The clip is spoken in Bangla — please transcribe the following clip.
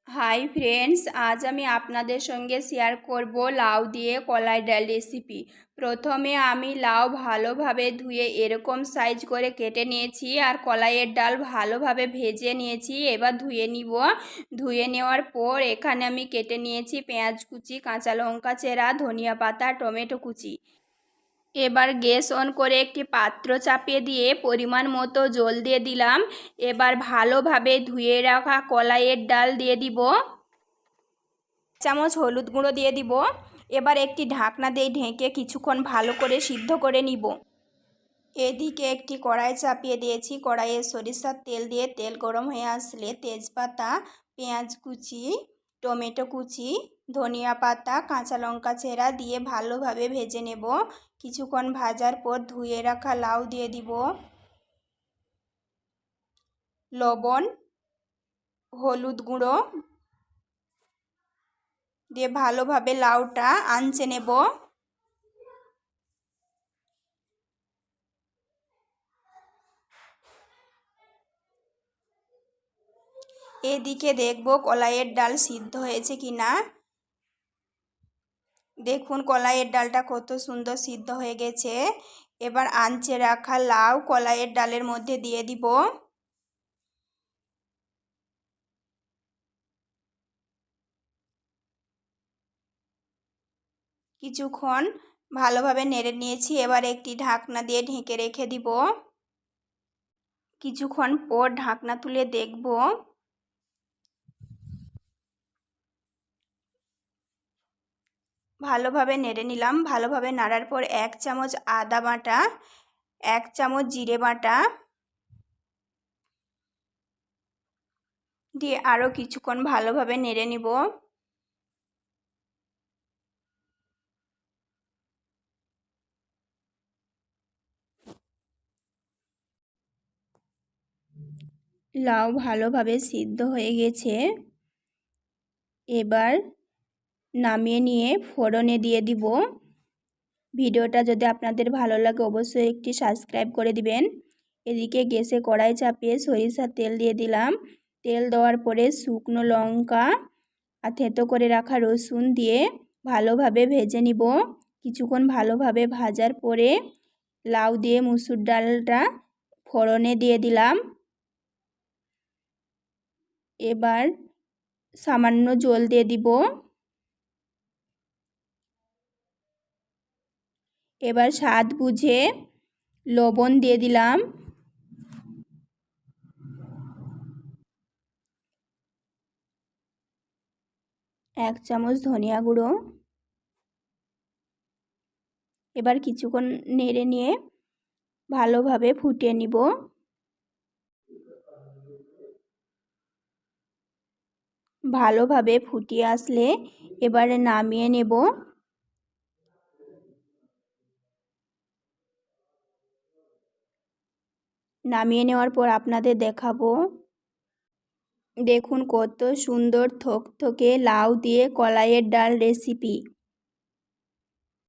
হাই ফ্রেন্ডস, আজ আমি আপনাদের সঙ্গে শেয়ার করব লাউ দিয়ে কলাই ডাল রেসিপি। প্রথমে আমি লাউ ভালোভাবে ধুয়ে এরকম সাইজ করে কেটে নিয়েছি আর কলাইয়ের ডাল ভালোভাবে ভেজে নিয়েছি। এবার ধুয়ে নিব। ধুয়ে নেওয়ার পর এখানে আমি কেটে নিয়েছি পেঁয়াজ কুচি, কাঁচা লঙ্কা চেরা, ধনিয়া পাতা, টমেটো কুচি। এবার গ্যাস অন করে একটি পাত্র চাপিয়ে দিয়ে পরিমাণ মতো জল দিয়ে দিলাম। এবার ভালোভাবে ধুয়ে রাখা কলাইয়ের ডাল দিয়ে দিব। চামচ হলুদ গুঁড়ো দিয়ে দিব। এবার একটি ঢাকনা দিয়ে ঢেকে কিছুক্ষণ ভালো করে সিদ্ধ করে নিব। এদিকে একটি কড়াই চাপিয়ে দিয়েছি। কড়াইয়ে সরিষার তেল দিয়ে তেল গরম হয়ে আসলে তেজপাতা, পেঁয়াজ কুচি, টমেটো কুচি, ধনিয়া পাতা, কাঁচা লঙ্কা চেরা দিয়ে ভালোভাবে ভেজে নেব। কিছুক্ষণ ভাজার পর ধুয়ে রাখা লাউ দিয়ে দিব। লবণ, হলুদ গুঁড়ো দিয়ে ভালোভাবে লাউটা আঁচড়ে নেব। এদিকে দেখব কলাইয়ের ডাল সিদ্ধ হয়েছে কিনা। দেখুন কলাইয়ের ডালটা কত সুন্দর সিদ্ধ হয়ে গেছে। এবার আঁচড়ে রাখা লাউ কলাইয়ের ডালের মধ্যে দিয়ে দিব। কিছুক্ষণ ভালোভাবে নেড়ে নিয়েছি। এবার একটি ঢাকনা দিয়ে ঢেকে রেখে দিব। কিছুক্ষণ পর ঢাকনা তুলে দেখব। ভালোভাবে নেড়ে নিলাম। ভালোভাবে নাড়ার পর 1 চামচ আদা বাটা, 1 চামচ জিরে বাটা দিয়ে আরও কিছুক্ষণ ভালোভাবে নেড়ে নিব। লাউ ভালোভাবে সিদ্ধ হয়ে গেছে। এবার নামিয়ে নিয়ে ফোড়নে দিয়ে দিব। ভিডিওটা যদি আপনাদের ভালো লাগে অবশ্যই একটি সাবস্ক্রাইব করে দিবেন। এদিকে গ্যাসে কড়াই চাপিয়ে সরিষার তেল দিয়ে দিলাম। তেল দেওয়ার পরে শুকনো লঙ্কা আর থেঁতো করে রাখা রসুন দিয়ে ভালোভাবে ভেজে নিব। কিছুক্ষণ ভালোভাবে ভাজার পরে লাউ দিয়ে মুসুর ডালটা ফোড়নে দিয়ে দিলাম। এবার সামান্য জল দিয়ে দিব। এবার স্বাদ বুঝে লবণ দিয়ে দিলাম। এক চামচ ধনিয়া গুঁড়ো। এবার কিছুক্ষণ নেড়ে নিয়ে ভালোভাবে ফুটিয়ে নিব। ভালোভাবে ফুটিয়ে আসলে এবারে নামিয়ে নেব। নামিয়ে নেওয়ার পর আপনাদের দেখাবো। দেখুন কত সুন্দর থকথকে লাউ দিয়ে কলাইয়ের ডাল রেসিপি।